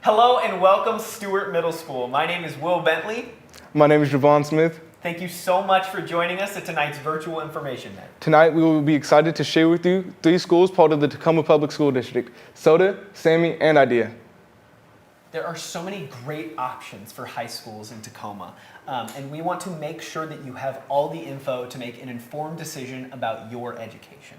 Hello and welcome Stewart Middle School. My name is Will Bentley. My name is Javon Smith. Thank you so much for joining us at tonight's virtual information night. Tonight we will be excited to share with you 3 schools part of the Tacoma Public School District: SOTA, SAMI, and IDEA. There are so many great options for high schools in Tacoma, and we want to make sure that you have all the info to make an informed decision about your education.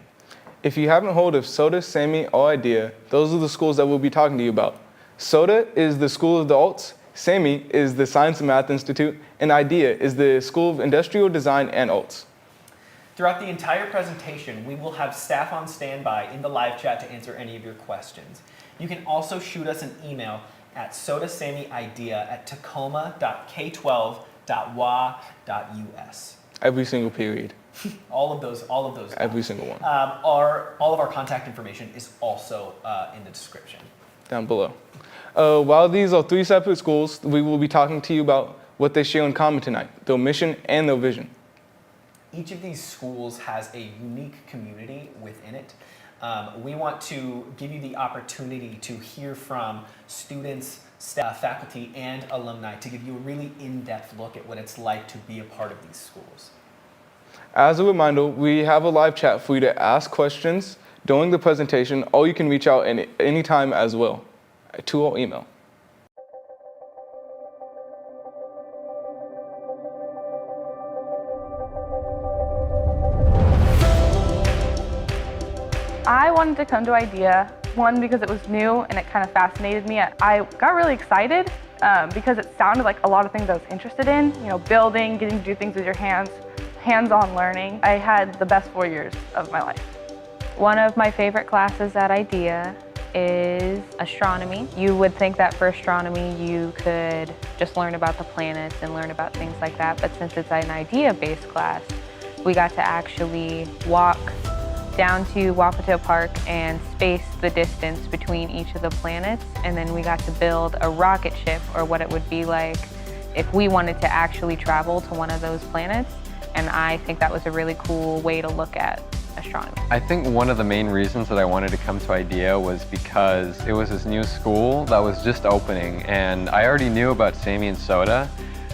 If you haven't heard of SOTA, SAMI, or IDEA, those are the schools that we'll be talking to you about. SOTA is the School of the Arts, SAMI is the Science and Math Institute, and IDEA is the School of Industrial Design and Arts. Throughout the entire presentation, we will have staff on standby in the live chat to answer any of your questions. You can also shoot us an email at sotasamidea@tacoma.k12.wa.us. Every single period. All of those. Every single one. All of our contact information is also in the description. Down below. While these are 3 separate schools, we will be talking to you about what they share in common tonight, their mission and their vision. Each of these schools has a unique community within it. We want to give you the opportunity to hear from students, staff, faculty, and alumni to give you a really in-depth look at what it's like to be a part of these schools. As a reminder, we have a live chat for you to ask questions during the presentation, or you can reach out any time as well to our email. I wanted to come to IDEA, one, because it was new and it kind of fascinated me. I got really excited because it sounded like a lot of things I was interested in, building, getting to do things with your hands, hands-on learning. I had the best 4 years of my life. One of my favorite classes at IDEA is astronomy. You would think that for astronomy you could just learn about the planets and learn about things like that, but since it's an IDEA-based class, we got to actually walk down to Wapato Park and space the distance between each of the planets, and then we got to build a rocket ship, or what it would be like if we wanted to actually travel to one of those planets, and I think that was a really cool way to look at astronomy. I think one of the main reasons that I wanted to come to IDEA was because it was this new school that was just opening, and I already knew about SAMI and SOTA.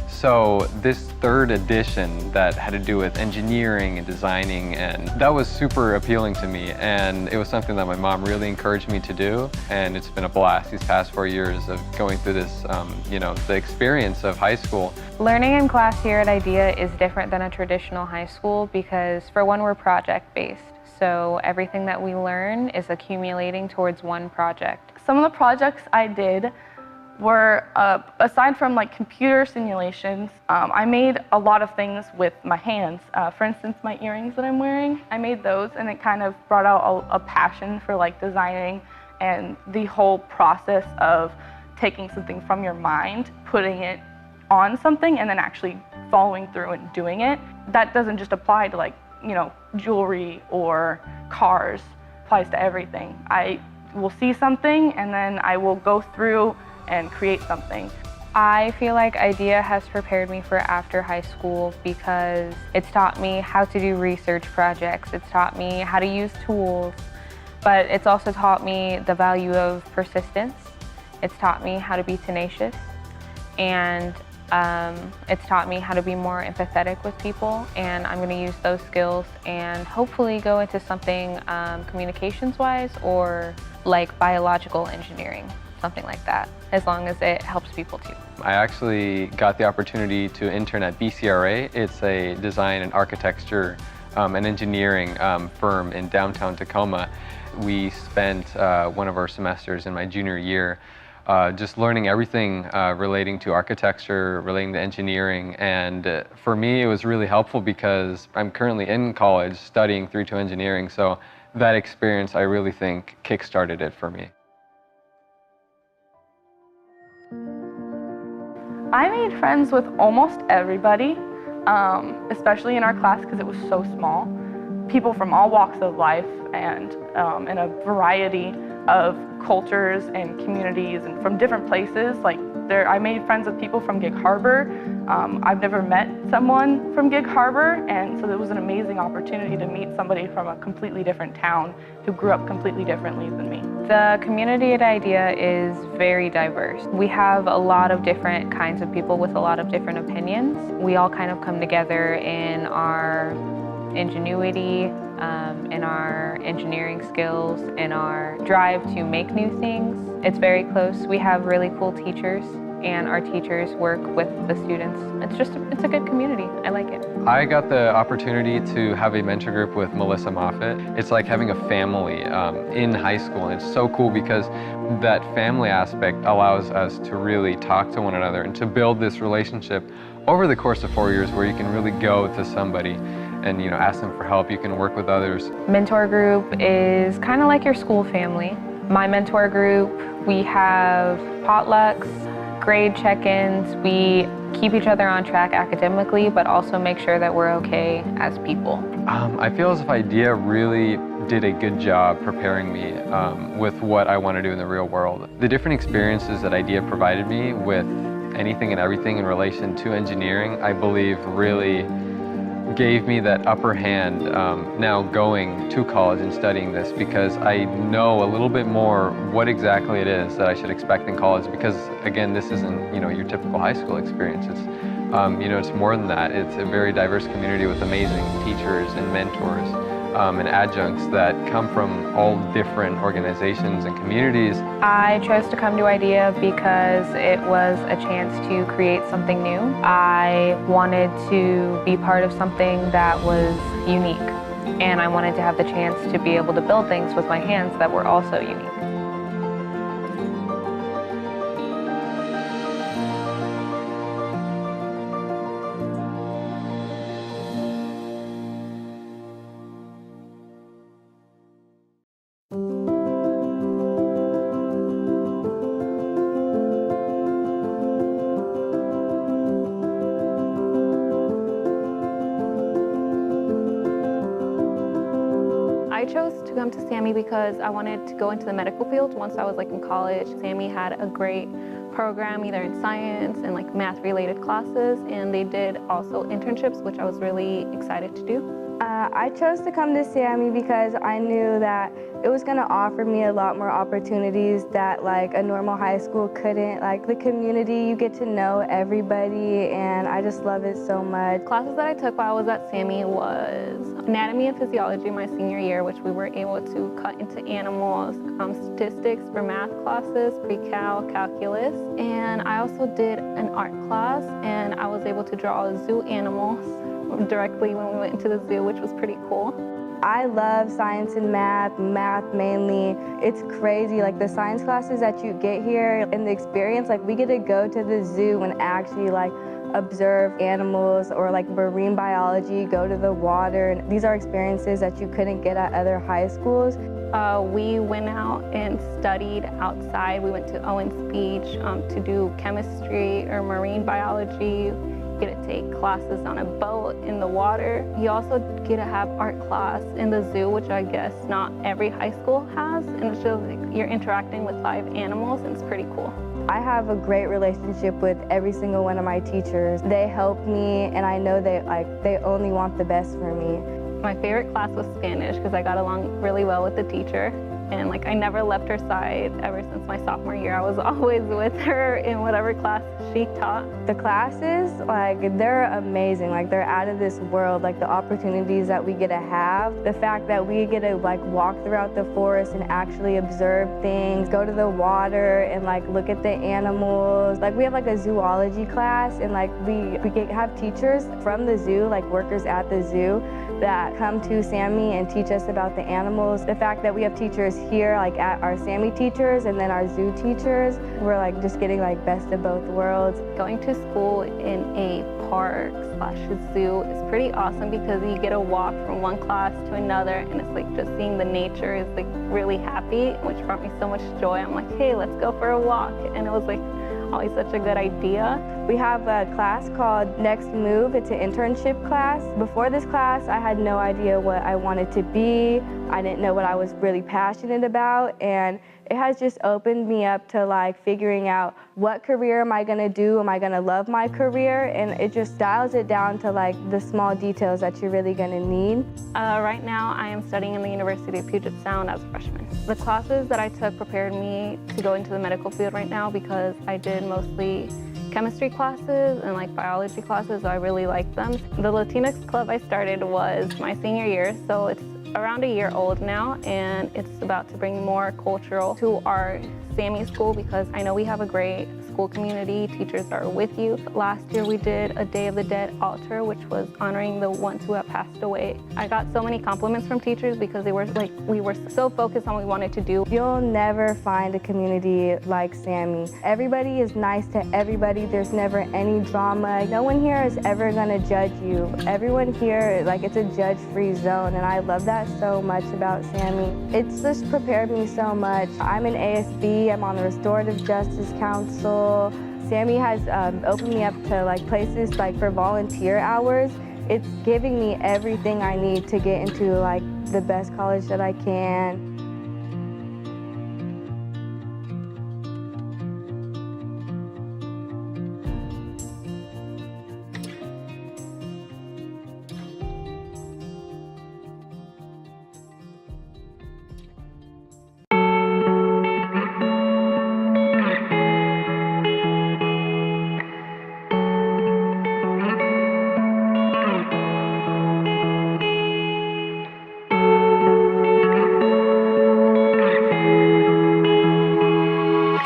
So this 3rd edition that had to do with engineering and designing, and that was super appealing to me, and it was something that my mom really encouraged me to do, and it's been a blast these past 4 years of going through this, the experience of high school. Learning in class here at IDEA is different than a traditional high school because, for one, we're project-based. So everything that we learn is accumulating towards one project. Some of the projects I did were, aside from computer simulations, I made a lot of things with my hands. For instance, my earrings that I'm wearing, I made those, and it kind of brought out a passion for designing and the whole process of taking something from your mind, putting it on something, and then actually following through and doing it. That doesn't just apply to jewelry or cars, it applies to everything. I will see something and then I will go through and create something. I feel like IDEA has prepared me for after high school because it's taught me how to do research projects, it's taught me how to use tools, but it's also taught me the value of persistence, it's taught me how to be tenacious, and it's taught me how to be more empathetic with people, and I'm going to use those skills and hopefully go into something communications-wise or like biological engineering. Something like that, as long as it helps people too. I actually got the opportunity to intern at BCRA. It's a design and architecture and engineering firm in downtown Tacoma. We spent one of our semesters in my junior year just learning everything relating to architecture, relating to engineering, and for me it was really helpful because I'm currently in college studying 3-2 engineering, so that experience I really think kick-started it for me. I made friends with almost everybody, especially in our class because it was so small. People from all walks of life and in a variety of cultures and communities and from different places, I made friends with people from Gig Harbor. I've never met someone from Gig Harbor, and so it was an amazing opportunity to meet somebody from a completely different town who grew up completely differently than me. The community at IDEA is very diverse. We have a lot of different kinds of people with a lot of different opinions. We all kind of come together in our ingenuity, in our engineering skills, in our drive to make new things. It's very close. We have really cool teachers, and our teachers work with the students. It's a good community. I like it. I got the opportunity to have a mentor group with Melissa Moffett. It's like having a family in high school, and it's so cool because that family aspect allows us to really talk to one another and to build this relationship over the course of 4 years where you can really go to somebody and ask them for help. You can work with others. Mentor group is kind of like your school family. My mentor group, we have potlucks, grade check-ins. We keep each other on track academically, but also make sure that we're okay as people. I feel as if IDEA really did a good job preparing me with what I want to do in the real world. The different experiences that IDEA provided me with anything and everything in relation to engineering, I believe really gave me that upper hand now going to college and studying this, because I know a little bit more what exactly it is that I should expect in college, because again, this isn't your typical high school experience. It's it's more than that. It's a very diverse community with amazing teachers and mentors and adjuncts that come from all different organizations and communities. I chose to come to IDEA because it was a chance to create something new. I wanted to be part of something that was unique, and I wanted to have the chance to be able to build things with my hands that were also unique. I chose to come to SAMI because I wanted to go into the medical field once I was in college. SAMI had a great program either in science and math related classes, and they did also internships, which I was really excited to do. I chose to come to SAMI because I knew that it was going to offer me a lot more opportunities that a normal high school couldn't. The community, you get to know everybody, and I just love it so much. Classes that I took while I was at SAMI was anatomy and physiology my senior year, which we were able to cut into animals, statistics for math classes, pre-cal, calculus, and I also did an art class, and I was able to draw zoo animals directly when we went into the zoo, which was pretty cool. I love science and math mainly. It's crazy, the science classes that you get here and the experience, we get to go to the zoo and actually observe animals, or marine biology, go to the water. And these are experiences that you couldn't get at other high schools. We went out and studied outside. We went to Owens Beach to do chemistry or marine biology. You get to take classes on a boat in the water. You also get to have art class in the zoo, which I guess not every high school has, and it's just you're interacting with live animals, and it's pretty cool. I have a great relationship with every single one of my teachers. They help me, and I know they only want the best for me. My favorite class was Spanish because I got along really well with the teacher. And I never left her side ever since my sophomore year. I was always with her in whatever class she taught. The classes, they're amazing. They're out of this world. The opportunities that we get to have, the fact that we get to walk throughout the forest and actually observe things, go to the water and look at the animals. We have a zoology class, and we have teachers from the zoo, workers at the zoo, that come to SAMI and teach us about the animals. The fact that we have teachers here, at our SAMI teachers and then our zoo teachers, we're just getting best of both worlds. Going to school in a park/zoo is pretty awesome because you get to walk from one class to another, and it's just seeing the nature is really happy, which brought me so much joy. I'm hey, let's go for a walk, and it was always such a good idea. We have a class called Next Move. It's an internship class. Before this class, I had no idea what I wanted to be, I didn't know what I was really passionate about, and it has just opened me up to like figuring out what career am I gonna do, am I gonna love my career, and it just dials it down to like the small details that you're really gonna need. Right now I am studying in the University of Puget Sound as a freshman. The classes that I took prepared me to go into the medical field right now because I did mostly chemistry classes and like biology classes, so I really liked them. The Latinx club I started was my senior year, so it's around a year old now, and it's about to bring more cultural to our SAMI school because I know we have a great school community. Teachers are with you. Last year we did a Day of the Dead altar, which was honoring the ones who have passed away. I got so many compliments from teachers because they were like, we were so focused on what we wanted to do. You'll never find a community like SAMI. Everybody is nice to everybody. There's never any drama. No one here is ever gonna judge you. Everyone here, like, it's a judge-free zone, and I love that so much about SAMI. It's just prepared me so much. I'm an ASB, I'm on the Restorative Justice Council. SAMI has opened me up to like places like for volunteer hours. It's giving me everything I need to get into like the best college that I can.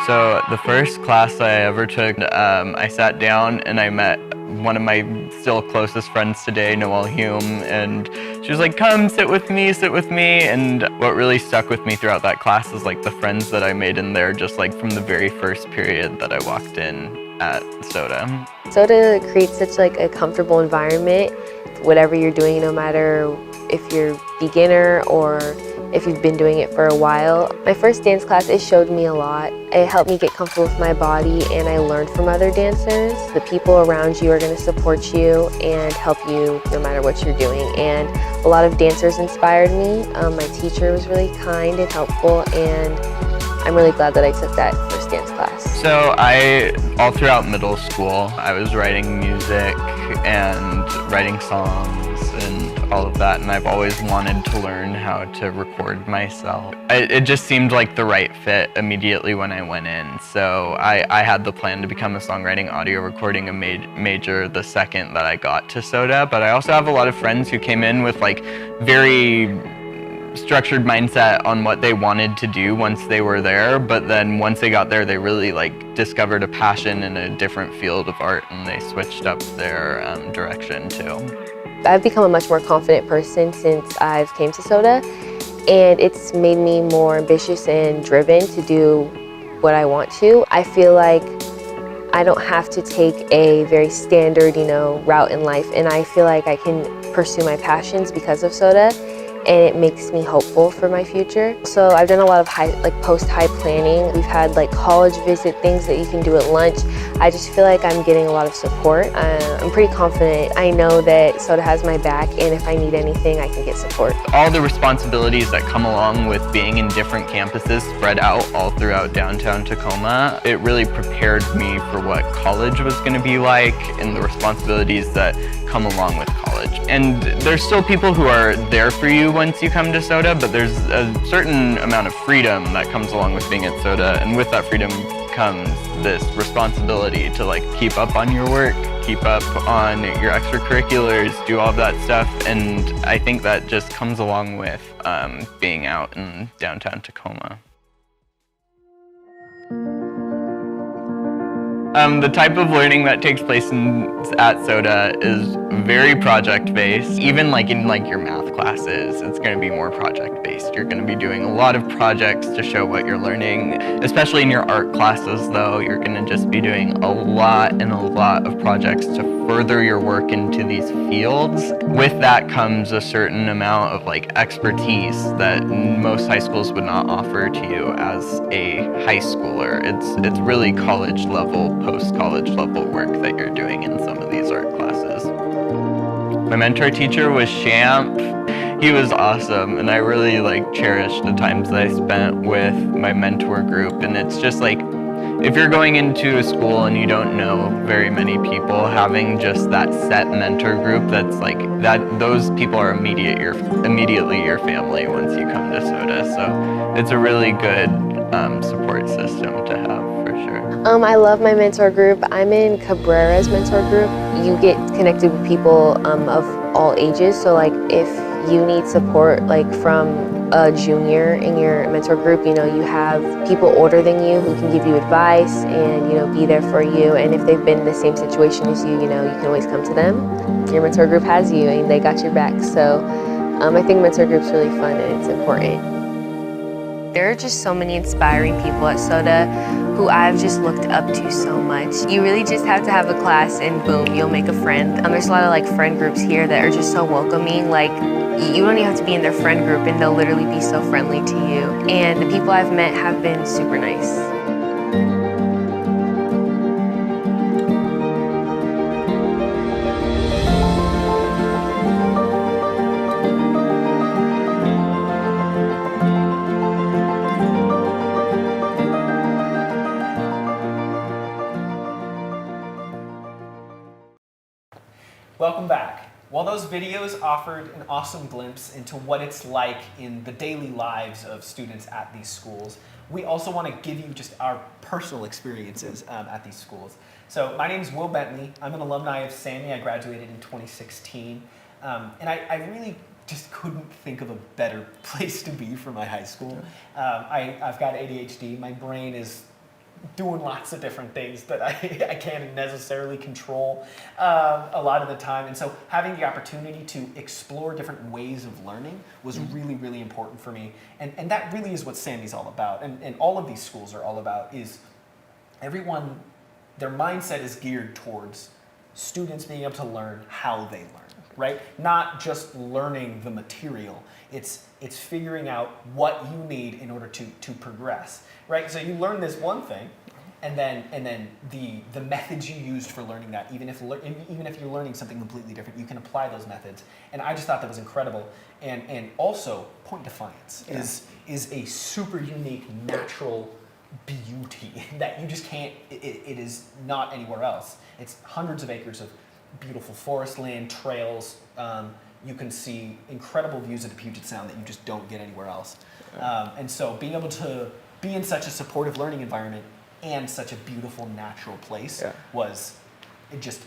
So the first class I ever took, I sat down and I met one of my still closest friends today, Noelle Hume, and she was like, come sit with me. And what really stuck with me throughout that class is like the friends that I made in there just like from the very first period that I walked in at SOTA. SOTA creates such like a comfortable environment, whatever you're doing, no matter if you're beginner or if you've been doing it for a while. My first dance class, it showed me a lot. It helped me get comfortable with my body, and I learned from other dancers. The people around you are going to support you and help you no matter what you're doing. And a lot of dancers inspired me. My teacher was really kind and helpful, and I'm really glad that I took that first dance class. So all throughout middle school, I was writing music and writing songs and all of that, and I've always wanted to learn how to record myself. It just seemed like the right fit immediately when I went in. So I had the plan to become a songwriting audio recording major the second that I got to SOTA, but I also have a lot of friends who came in with like very structured mindset on what they wanted to do once they were there, but then once they got there, they really like discovered a passion in a different field of art, and they switched up their direction too. I've become a much more confident person since I've came to SOTA, and it's made me more ambitious and driven to do what I want to. I feel like I don't have to take a very standard, route in life, and I feel like I can pursue my passions because of SOTA, and it makes me hopeful for my future. So I've done a lot of post-high planning. We've had like college visit things that you can do at lunch. I just feel like I'm getting a lot of support. I'm pretty confident. I know that SOTA has my back, and if I need anything, I can get support. All the responsibilities that come along with being in different campuses spread out all throughout downtown Tacoma, it really prepared me for what college was going to be like and the responsibilities that come along with college. And there's still people who are there for you once you come to SOTA, but there's a certain amount of freedom that comes along with being at SOTA, and with that freedom comes this responsibility to like keep up on your work, keep up on your extracurriculars, do all of that stuff, and I think that just comes along with being out in downtown Tacoma. The type of learning that takes place at SOTA is very project-based. Even like in your math classes, it's going to be more project-based. You're going to be doing a lot of projects to show what you're learning. Especially in your art classes, though, you're going to just be doing a lot of projects to further your work into these fields. With that comes a certain amount of expertise that most high schools would not offer to you as a high schooler. It's really college level, post-college level work that you're doing in some of these art classes. My mentor teacher was Champ. He was awesome, and I really cherished the times that I spent with my mentor group. And it's just if you're going into a school and you don't know very many people, having just that set mentor group those people are immediately your family once you come to SOTA. So it's a really good support system to have, for sure. I love my mentor group. I'm in Cabrera's mentor group. You get connected with people of all ages. So if you need support from a junior in your mentor group, you have people older than you who can give you advice and, be there for you. And if they've been in the same situation as you, you can always come to them. Your mentor group has you and they got your back. So I think mentor group's really fun and it's important. There are just so many inspiring people at SOTA who I've just looked up to so much. You really just have to have a class and boom, you'll make a friend. There's a lot of friend groups here that are just so welcoming. You don't even have to be in their friend group and they'll literally be so friendly to you. And the people I've met have been super nice. Welcome back. While those videos offered an awesome glimpse into what it's like in the daily lives of students at these schools, we also want to give you just our personal experiences at these schools. So my name is Will Bentley. I'm an alumni of SAMI. I graduated in 2016. And I really just couldn't think of a better place to be for my high school. I've got ADHD. My brain is doing lots of different things that I can't necessarily control a lot of the time. And so having the opportunity to explore different ways of learning was really, really important for me. And that really is what SAMI's all about. And all of these schools are all about is everyone, their mindset is geared towards students being able to learn how they learn, right? Not just learning the material. It's figuring out what you need in order to progress, right? So you learn this one thing, and then the methods you used for learning that, even if you're learning something completely different, you can apply those methods. And I just thought that was incredible. And also, point defiance is a super unique natural beauty that you just can't. It is not anywhere else. It's hundreds of acres of beautiful forest land, trails. You can see incredible views of the Puget Sound that you just don't get anywhere else. And so being able to be in such a supportive learning environment and such a beautiful natural place it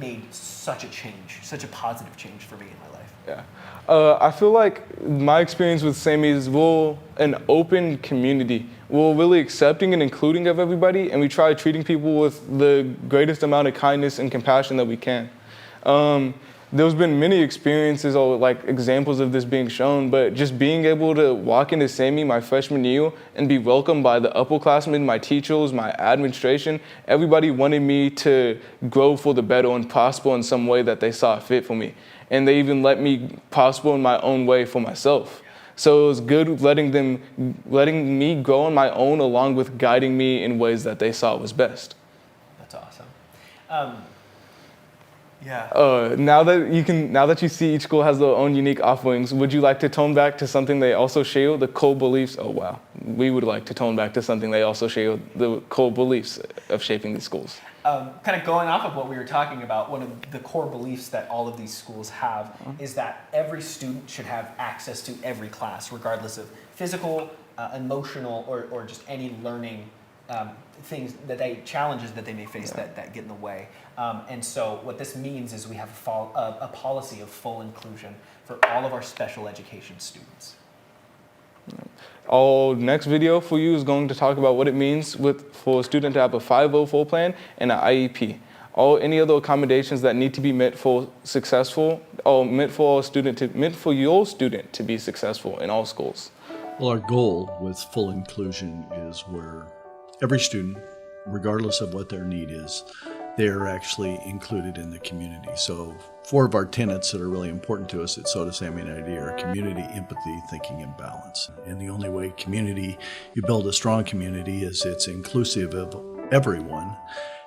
made such a change, such a positive change for me in my life. Yeah. I feel like my experience with SAMI is we're an open community. We're really accepting and including of everybody, and we try treating people with the greatest amount of kindness and compassion that we can. There's been many experiences or examples of this being shown, but just being able to walk into SAMI my freshman year and be welcomed by the upperclassmen, my teachers, my administration, everybody wanted me to grow for the better and prosper in some way that they saw fit for me. And they even let me prosper in my own way for myself. So it was good letting me grow on my own along with guiding me in ways that they saw was best. That's awesome. Now that you see each school has their own unique offerings, would you like to tone back to something they also share, the core beliefs? Oh wow, we would like to tone back to something they also share, the core beliefs of shaping these schools. Kind of going off of what we were talking about, one of the core beliefs that all of these schools have is that every student should have access to every class, regardless of physical, emotional, or just any learning things challenges that they may face that get in the way. And so what this means is we have a policy of full inclusion for all of our special education students. Our next video for you is going to talk about what it means for a student to have a 504 plan and an IEP. Or any other accommodations that need to be met for successful, or meant for your student to be successful in all schools. Well, our goal with full inclusion is where every student, regardless of what their need is, they're actually included in the community. So 4 of our tenets that are really important to us at SOTA, SAMI, and IDEA are community, empathy, thinking, and balance. And the only way you build a strong community is it's inclusive of everyone.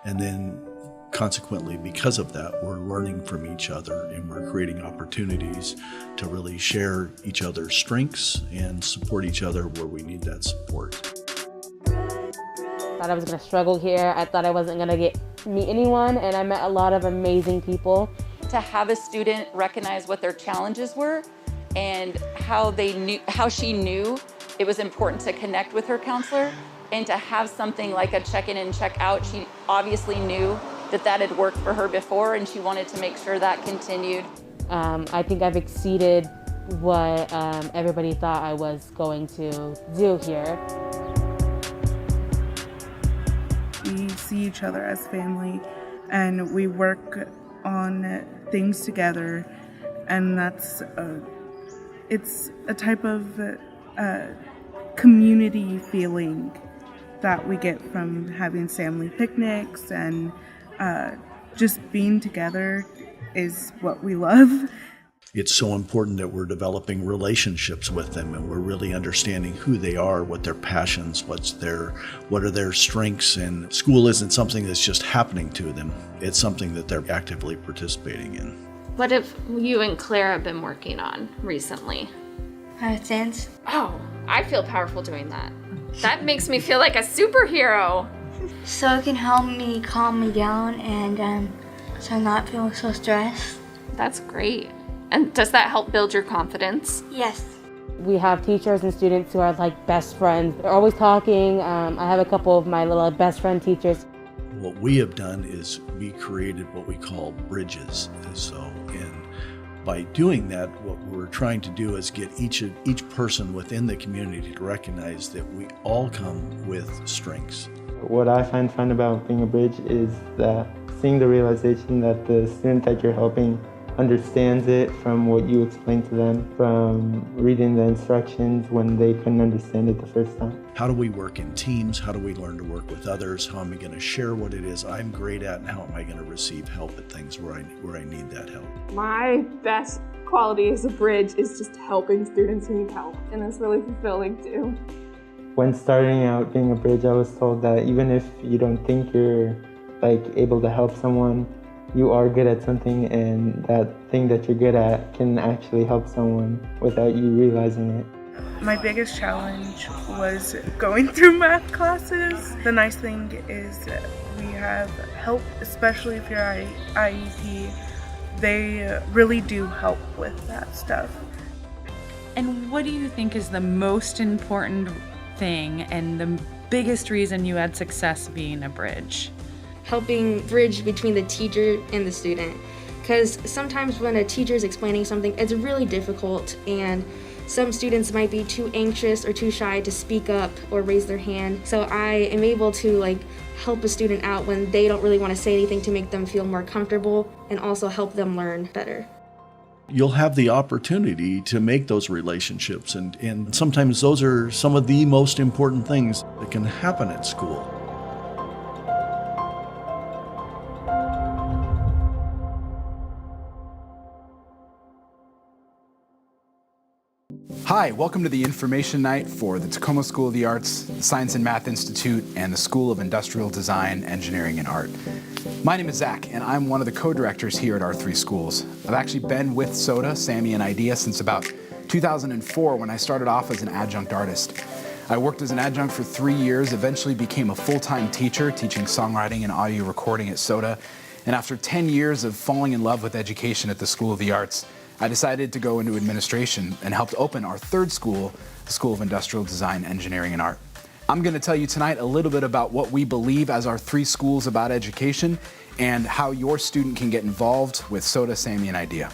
And then consequently, because of that, we're learning from each other and we're creating opportunities to really share each other's strengths and support each other where we need that support. I thought I was going to struggle here. I thought I wasn't going to meet anyone, and I met a lot of amazing people. To have a student recognize what their challenges were and how she knew it was important to connect with her counselor, and to have something like a check-in and check-out. She obviously knew that had worked for her before, and she wanted to make sure that continued. I think I've exceeded what everybody thought I was going to do here. We see each other as family, and we work on things together, and it's a type of community feeling that we get from having family picnics, and just being together is what we love. It's so important that we're developing relationships with them and we're really understanding who they are, what their passions, what are their strengths, and school isn't something that's just happening to them. It's something that they're actively participating in. What have you and Claire been working on recently? Dance. Oh, I feel powerful doing that. That makes me feel like a superhero. So it can help me calm me down and so not feel so stressed. That's great. And does that help build your confidence? Yes. We have teachers and students who are like best friends. They're always talking. I have a couple of my little best friend teachers. What we have done is we created what we call bridges. And by doing that, what we're trying to do is get each person within the community to recognize that we all come with strengths. What I find fun about being a bridge is that seeing the realization that the student that you're helping understands it from what you explain to them, from reading the instructions when they couldn't understand it the first time. How do we work in teams? How do we learn to work with others? How am I going to share what it is I'm great at, and how am I going to receive help at things where I need that help? My best quality as a bridge is just helping students who need help, and it's really fulfilling too. When starting out being a bridge, I was told that even if you don't think you're able to help someone, you are good at something, and that thing that you're good at can actually help someone without you realizing it. My biggest challenge was going through math classes. The nice thing is we have help, especially if you're IEP. They really do help with that stuff. And what do you think is the most important thing and the biggest reason you had success being a bridge? Helping bridge between the teacher and the student, because sometimes when a teacher is explaining something, it's really difficult, and some students might be too anxious or too shy to speak up or raise their hand. So I am able to help a student out when they don't really want to say anything to make them feel more comfortable, and also help them learn better. You'll have the opportunity to make those relationships, and sometimes those are some of the most important things that can happen at school. Hi, welcome to the information night for the Tacoma School of the Arts, the Science and Math Institute, and the School of Industrial Design, Engineering, and Art. My name is Zach, and I'm one of the co-directors here at our three schools. I've actually been with SOTA, SAMI, and IDEA since about 2004 when I started off as an adjunct artist. I worked as an adjunct for 3 years, eventually became a full-time teacher, teaching songwriting and audio recording at SOTA, and after 10 years of falling in love with education at the School of the Arts, I decided to go into administration and helped open our third school, the School of Industrial Design, Engineering, and Art. I'm going to tell you tonight a little bit about what we believe as our three schools about education and how your student can get involved with SOTA, SAMI, and IDEA.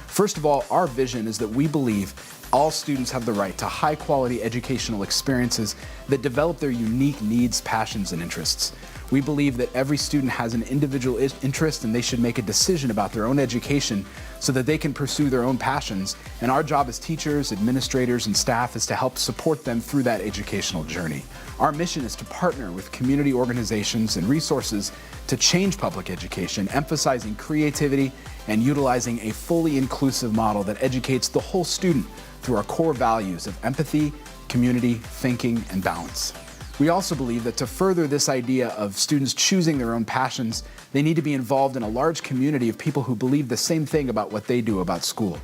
First of all, our vision is that we believe all students have the right to high-quality educational experiences that develop their unique needs, passions, and interests. We believe that every student has an individual interest and they should make a decision about their own education so that they can pursue their own passions. And our job as teachers, administrators, and staff is to help support them through that educational journey. Our mission is to partner with community organizations and resources to change public education, emphasizing creativity and utilizing a fully inclusive model that educates the whole student through our core values of empathy, community, thinking, and balance. We also believe that to further this idea of students choosing their own passions, they need to be involved in a large community of people who believe the same thing about what they do about school.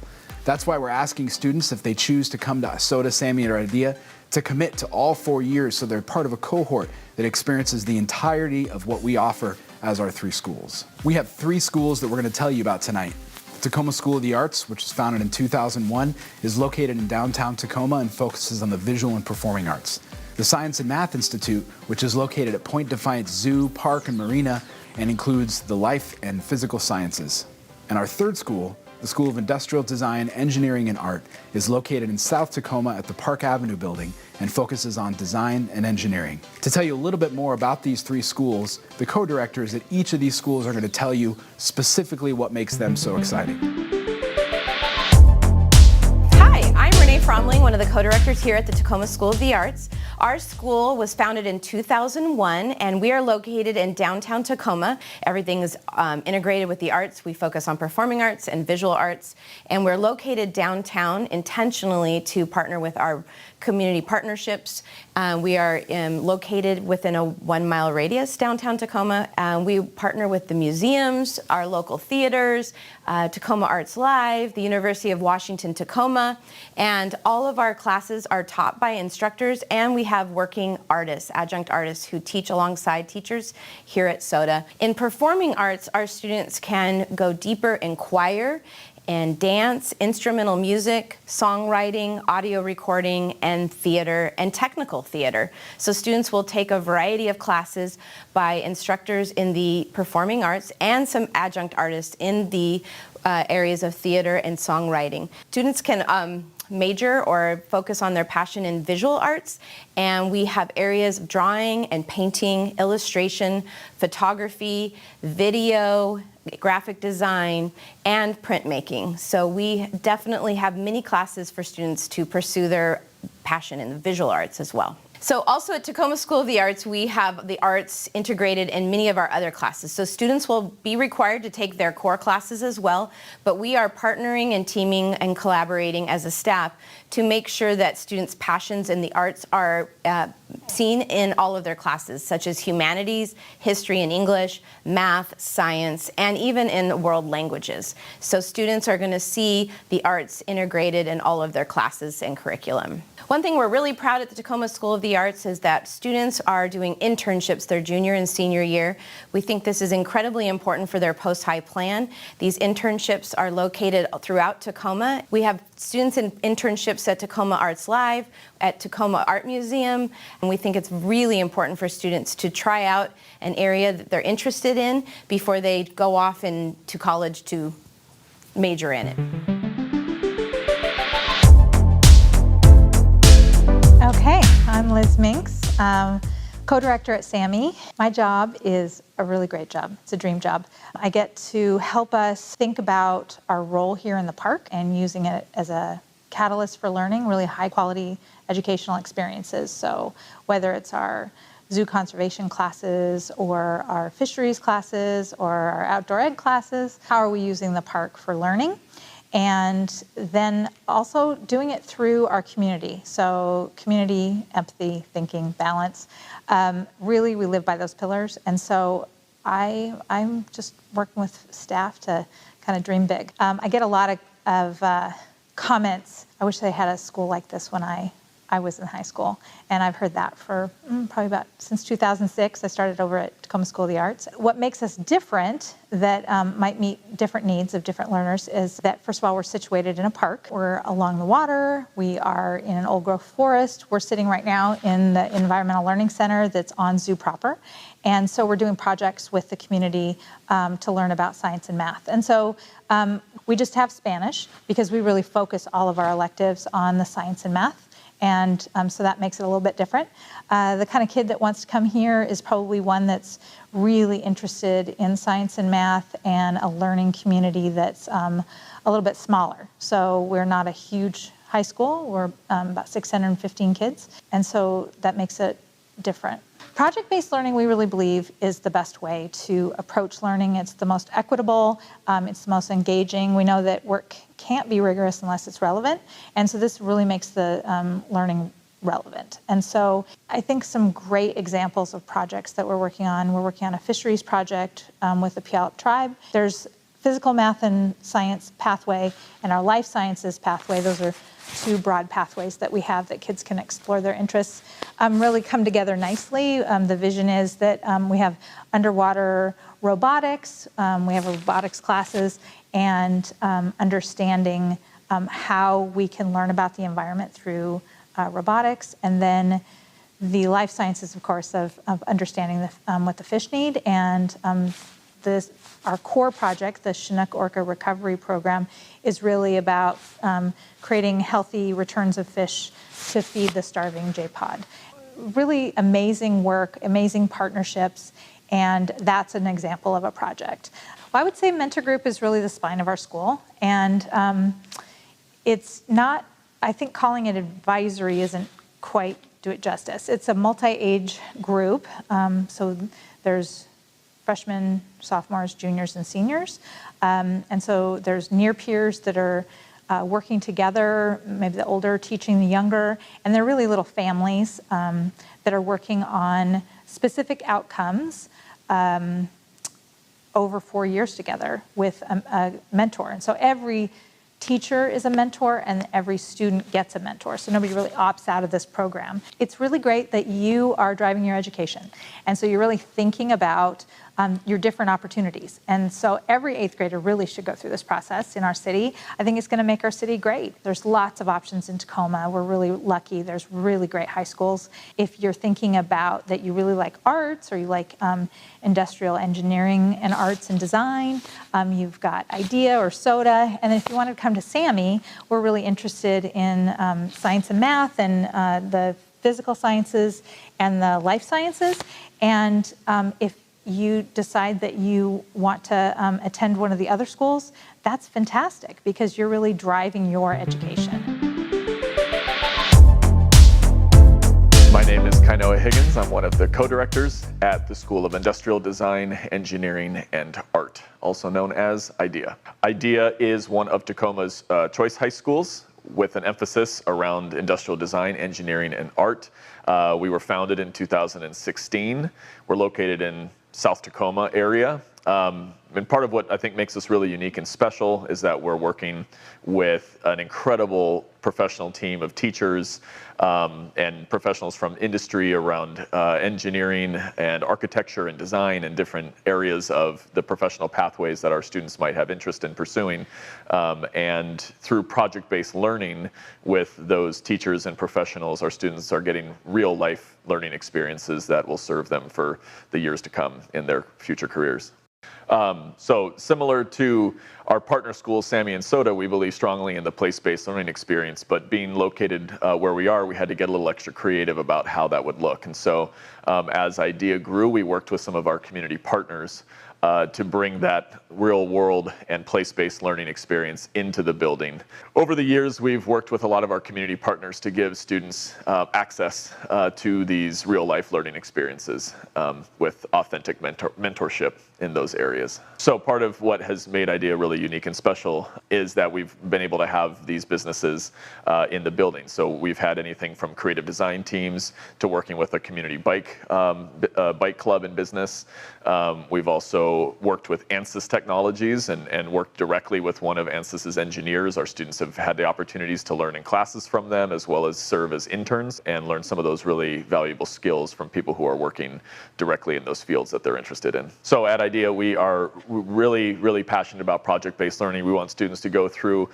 That's why we're asking students, if they choose to come to SOTA, SAMI, or IDEA, to commit to all 4 years so they're part of a cohort that experiences the entirety of what we offer as our 3 schools. We have 3 schools that we're going to tell you about tonight. The Tacoma School of the Arts, which was founded in 2001, is located in downtown Tacoma and focuses on the visual and performing arts. The Science and Math Institute, which is located at Point Defiance Zoo, Park, and Marina, and includes the life and physical sciences. And our 3rd school, the School of Industrial Design, Engineering, and Art, is located in South Tacoma at the Park Avenue building and focuses on design and engineering. To tell you a little bit more about these 3 schools, the co-directors at each of these schools are going to tell you specifically what makes them so exciting. Fromling, one of the co-directors here at the Tacoma School of the Arts. Our school was founded in 2001 and we are located in downtown Tacoma. Everything is integrated with the arts. We focus on performing arts and visual arts, and we're located downtown intentionally to partner with our community partnerships. We are located within a 1-mile radius downtown Tacoma. We partner with the museums, our local theaters, Tacoma Arts Live, the University of Washington Tacoma, and all of our classes are taught by instructors, and we have working artists, adjunct artists who teach alongside teachers here at SOTA. In performing arts, our students can go deeper in choir and dance, instrumental music, songwriting, audio recording, and theater, and technical theater. So students will take a variety of classes by instructors in the performing arts and some adjunct artists in the areas of theater and songwriting. Students can major or focus on their passion in visual arts, and we have areas of drawing and painting, illustration, photography, video, graphic design, and printmaking. So we definitely have many classes for students to pursue their passion in the visual arts as well. So also at Tacoma School of the Arts, we have the arts integrated in many of our other classes. So students will be required to take their core classes as well, but we are partnering and teaming and collaborating as a staff to make sure that students' passions in the arts are seen in all of their classes, such as humanities, history and English, math, science, and even in world languages. So students are going to see the arts integrated in all of their classes and curriculum. One thing we're really proud at the Tacoma School of the Arts is that students are doing internships their junior and senior year. We think this is incredibly important for their post-high plan. These internships are located throughout Tacoma. We have students in internships at Tacoma Arts Live, at Tacoma Art Museum, and we think it's really important for students to try out an area that they're interested in before they go off to college to major in it. Okay, I'm Liz Minks, co-director at SAMI. My job is a really great job. It's a dream job. I get to help us think about our role here in the park and using it as a catalyst for learning, really high quality educational experiences. So whether it's our zoo conservation classes or our fisheries classes or our outdoor ed classes, how are we using the park for learning? And then also doing it through our community. So community, empathy, thinking, balance. Really, we live by those pillars. And so I'm just working with staff to kind of dream big. I get a lot of comments. I wish they had a school like this when I was in high school. And I've heard that for probably since 2006. I started over at Tacoma School of the Arts. What makes us different that might meet different needs of different learners is that, first of all, we're situated in a park. We're along the water. We are in an old growth forest. We're sitting right now in the Environmental Learning Center that's on zoo proper. And so we're doing projects with the community to learn about science and math. And so we just have Spanish because we really focus all of our electives on the science and math. And so that makes it a little bit different. The kind of kid that wants to come here is probably one that's really interested in science and math and a learning community that's a little bit smaller. So we're not a huge high school. We're about 615 kids. And so that makes it different. Project-based learning, we really believe, is the best way to approach learning. It's the most equitable, it's the most engaging. We know that work can't be rigorous unless it's relevant, and so this really makes the learning relevant. And so I think some great examples of projects that we're working on a fisheries project with the Puyallup tribe. There's physical, math, and science pathway and our life sciences pathway. Those are two broad pathways that we have that kids can explore their interests, really come together nicely. The vision is that we have underwater robotics, we have robotics classes, and understanding how we can learn about the environment through robotics, and then the life sciences, of course, of understanding what the fish need, and our core project, the Chinook Orca Recovery Program, is really about creating healthy returns of fish to feed the starving J-pod. Really amazing work, amazing partnerships, and that's an example of a project. Well, I would say Mentor Group is really the spine of our school, and it's not, I think calling it advisory isn't quite do it justice. It's a multi-age group, so there's freshmen, sophomores, juniors, and seniors. And so there's near peers that are working together, maybe the older teaching the younger, and they're really little families that are working on specific outcomes over 4 years together with a mentor. And so every teacher is a mentor and every student gets a mentor. So nobody really opts out of this program. It's really great that you are driving your education. And so you're really thinking about your different opportunities. And so every 8th grader really should go through this process in our city. I think it's going to make our city great. There's lots of options in Tacoma. We're really lucky. There's really great high schools. If you're thinking about that you really like arts or you like industrial engineering and arts and design, you've got IDEA or SOTA. And if you want to come to SAMI, we're really interested in science and math and the physical sciences and the life sciences. And if you decide that you want to attend one of the other schools, that's fantastic because you're really driving your education. My name is Kainoa Higgins. I'm one of the co-directors at the School of Industrial Design, Engineering, and Art, also known as IDEA. IDEA is one of Tacoma's choice high schools with an emphasis around industrial design, engineering, and art. We were founded in 2016. We're located in South Tacoma area. And part of what I think makes us really unique and special is that we're working with an incredible professional team of teachers and professionals from industry around engineering and architecture and design and different areas of the professional pathways that our students might have interest in pursuing. And through project-based learning with those teachers and professionals, our students are getting real life learning experiences that will serve them for the years to come in their future careers. So similar to our partner schools, SAMI and SOTA, we believe strongly in the place-based learning experience, but being located where we are, we had to get a little extra creative about how that would look. And so as IDEA grew, we worked with some of our community partners to bring that real world and place-based learning experience into the building. Over the years, we've worked with a lot of our community partners to give students access to these real life learning experiences with authentic mentorship in those areas. So part of what has made IDEA really unique and special is that we've been able to have these businesses in the building. So we've had anything from creative design teams to working with a community bike club and business. We've also worked with ANSYS Technologies and worked directly with one of ANSYS's engineers. Our students have had the opportunities to learn in classes from them as well as serve as interns and learn some of those really valuable skills from people who are working directly in those fields that they're interested in. So at IDEA, we are really, really passionate about project-based learning. We want students to go through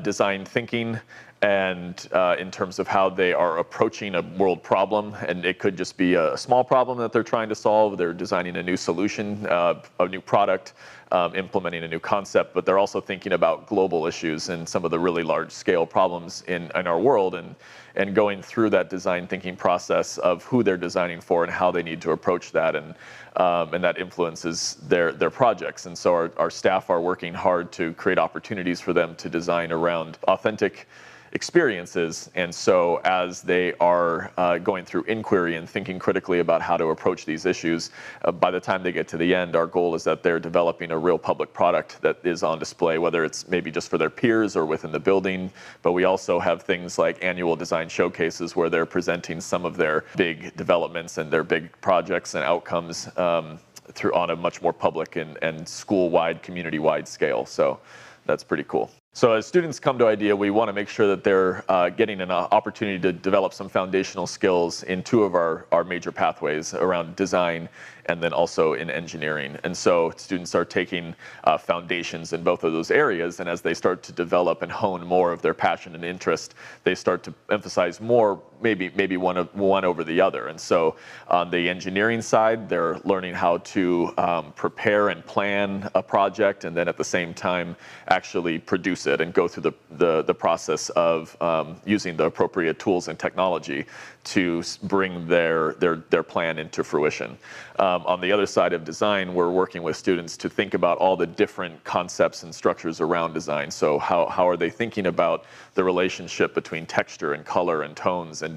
design thinking and in terms of how they are approaching a world problem. And it could just be a small problem that they're trying to solve. They're designing a new solution, a new product, implementing a new concept, but they're also thinking about global issues and some of the really large scale problems in our world and going through that design thinking process of who they're designing for and how they need to approach that. And that influences their projects. And so our staff are working hard to create opportunities for them to design around authentic experiences. And so as they are going through inquiry and thinking critically about how to approach these issues, by the time they get to the end, our goal is that they're developing a real public product that is on display, whether it's maybe just for their peers or within the building. But we also have things like annual design showcases where they're presenting some of their big developments and their big projects and outcomes through on a much more public and school-wide, community-wide scale. So that's pretty cool. So as students come to IDEA, we want to make sure that they're getting an opportunity to develop some foundational skills in two of our major pathways around design and then also in engineering. And so students are taking foundations in both of those areas, and as they start to develop and hone more of their passion and interest, they start to emphasize more maybe one over the other. And so on the engineering side, they're learning how to prepare and plan a project, and then at the same time actually produce it and go through the process of using the appropriate tools and technology to bring their plan into fruition. On the other side of design, we're working with students to think about all the different concepts and structures around design. So how are they thinking about the relationship between texture and color and tones and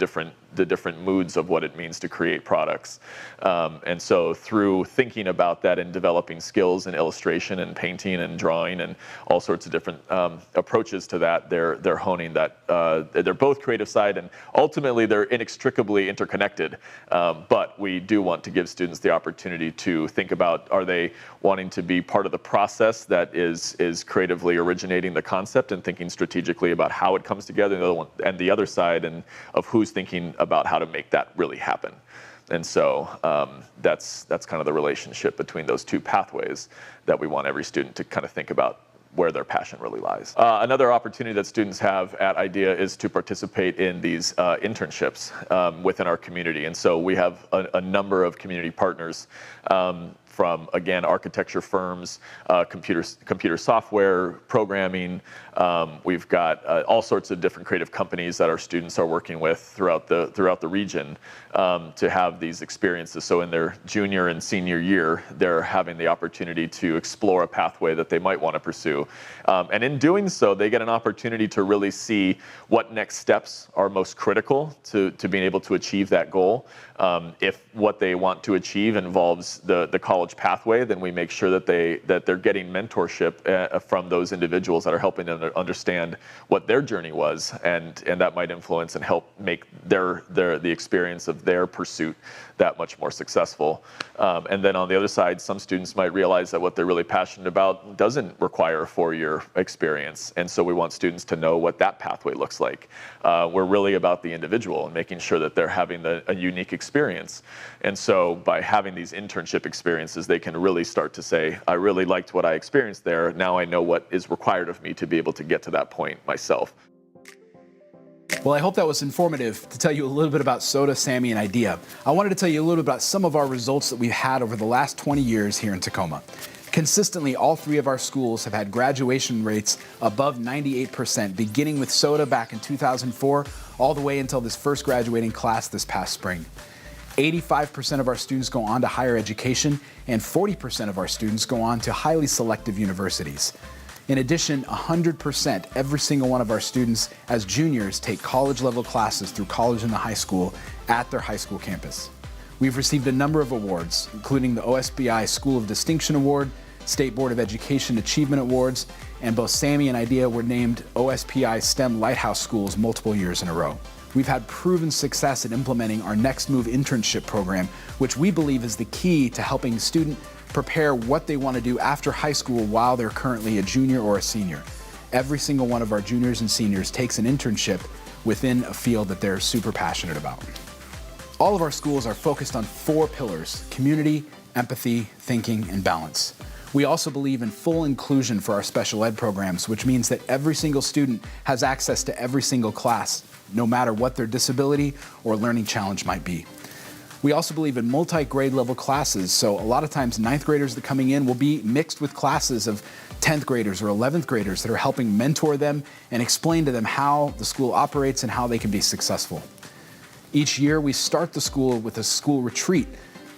the different moods of what it means to create products. And so through thinking about that and developing skills in illustration and painting and drawing and all sorts of different approaches to that, they're honing that. They're both creative side, and ultimately they're inextricably interconnected. But we do want to give students the opportunity to think about, are they wanting to be part of the process that is creatively originating the concept and thinking strategically about how it comes together, and the other side and of who's thinking about how to make that really happen. And so that's kind of the relationship between those two pathways that we want every student to kind of think about where their passion really lies. Another opportunity that students have at IDEA is to participate in these internships within our community. And so we have a number of community partners from, again, architecture firms, computer software, programming. We've got all sorts of different creative companies that our students are working with throughout the region to have these experiences. So in their junior and senior year, they're having the opportunity to explore a pathway that they might want to pursue. And in doing so, they get an opportunity to really see what next steps are most critical to being able to achieve that goal. If what they want to achieve involves the college pathway, then we make sure that they're getting mentorship from those individuals that are helping them to understand what their journey was, and that might influence and help make the experience of their pursuit that much more successful. And then on the other side, some students might realize that what they're really passionate about doesn't require a 4-year experience, and so we want students to know what that pathway looks like. We're really about the individual and making sure that they're having a unique experience. And so by having these internship experiences, they can really start to say, I really liked what I experienced there. Now I know what is required of me to be able to get to that point myself. Well, I hope that was informative to tell you a little bit about SOTA, SAMI, and IDEA. I wanted to tell you a little bit about some of our results that we've had over the last 20 years here in Tacoma. Consistently, all 3 of our schools have had graduation rates above 98%, beginning with SOTA back in 2004, all the way until this first graduating class this past spring. 85% of our students go on to higher education, and 40% of our students go on to highly selective universities. In addition, 100%, every single one of our students as juniors take college-level classes through college and the high school at their high school campus. We've received a number of awards, including the OSBI School of Distinction Award, State Board of Education Achievement Awards, and both SAMI and IDEA were named OSPI STEM Lighthouse Schools multiple years in a row. We've had proven success in implementing our Next Move internship program, which we believe is the key to helping the student prepare what they want to do after high school while they're currently a junior or a senior. Every single one of our juniors and seniors takes an internship within a field that they're super passionate about. All of our schools are focused on 4 pillars: community, empathy, thinking, and balance. We also believe in full inclusion for our special ed programs, which means that every single student has access to every single class, no matter what their disability or learning challenge might be. We also believe in multi-grade level classes, so a lot of times 9th graders that are coming in will be mixed with classes of 10th graders or 11th graders that are helping mentor them and explain to them how the school operates and how they can be successful. Each year we start the school with a school retreat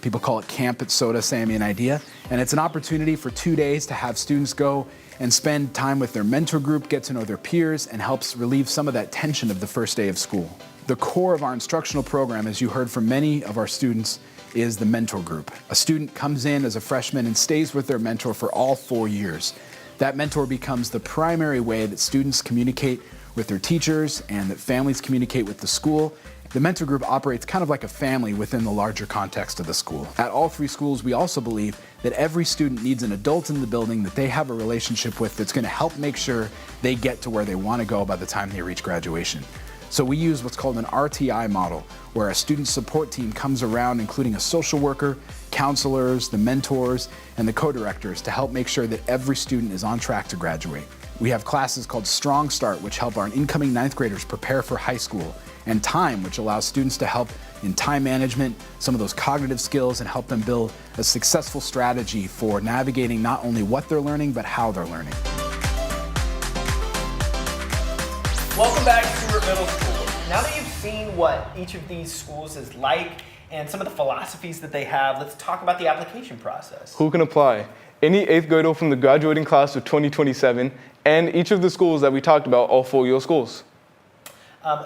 People call it Camp at SOTA, SAMI, and IDEA. And it's an opportunity for 2 days to have students go and spend time with their mentor group, get to know their peers, and helps relieve some of that tension of the first day of school. The core of our instructional program, as you heard from many of our students, is the mentor group. A student comes in as a freshman and stays with their mentor for all 4 years. That mentor becomes the primary way that students communicate with their teachers and that families communicate with the school. The mentor group operates kind of like a family within the larger context of the school. At all 3 schools, we also believe that every student needs an adult in the building that they have a relationship with that's going to help make sure they get to where they want to go by the time they reach graduation. So we use what's called an RTI model, where a student support team comes around, including a social worker, counselors, the mentors, and the co-directors to help make sure that every student is on track to graduate. We have classes called Strong Start, which help our incoming 9th graders prepare for high school, and Time, which allows students to help in time management, some of those cognitive skills, and help them build a successful strategy for navigating not only what they're learning, but how they're learning. Welcome back to Stewart Middle School. Now that you've seen what each of these schools is like and some of the philosophies that they have, let's talk about the application process. Who can apply? Any 8th grader from the graduating class of 2027 and each of the schools that we talked about, all 4-year schools.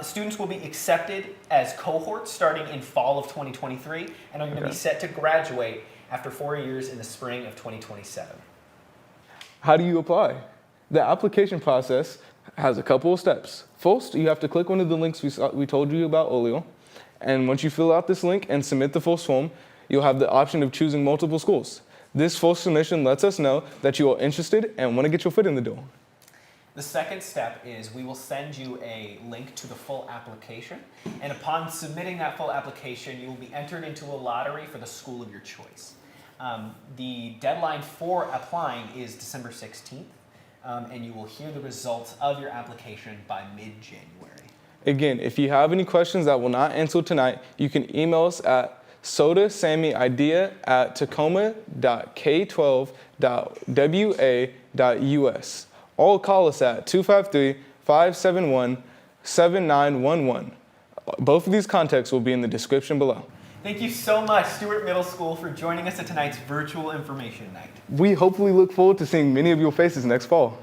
Students will be accepted as cohorts starting in fall of 2023 and are going to be set to graduate after 4 years in the spring of 2027. How do you apply? The application process has a couple of steps. First, you have to click one of the links we told you about earlier, and once you fill out this link and submit the first form, you'll have the option of choosing multiple schools. This first submission lets us know that you are interested and want to get your foot in the door. The second step is we will send you a link to the full application, and upon submitting that full application, you will be entered into a lottery for the school of your choice. The deadline for applying is December 16th, and you will hear the results of your application by mid-January. Again, if you have any questions that will not answer tonight, you can email us at sotasamiidea@tacoma.k12.wa.us. Or call us at 253-571-7911. Both of these contacts will be in the description below. Thank you so much, Stewart Middle School, for joining us at tonight's virtual information night. We hopefully look forward to seeing many of your faces next fall.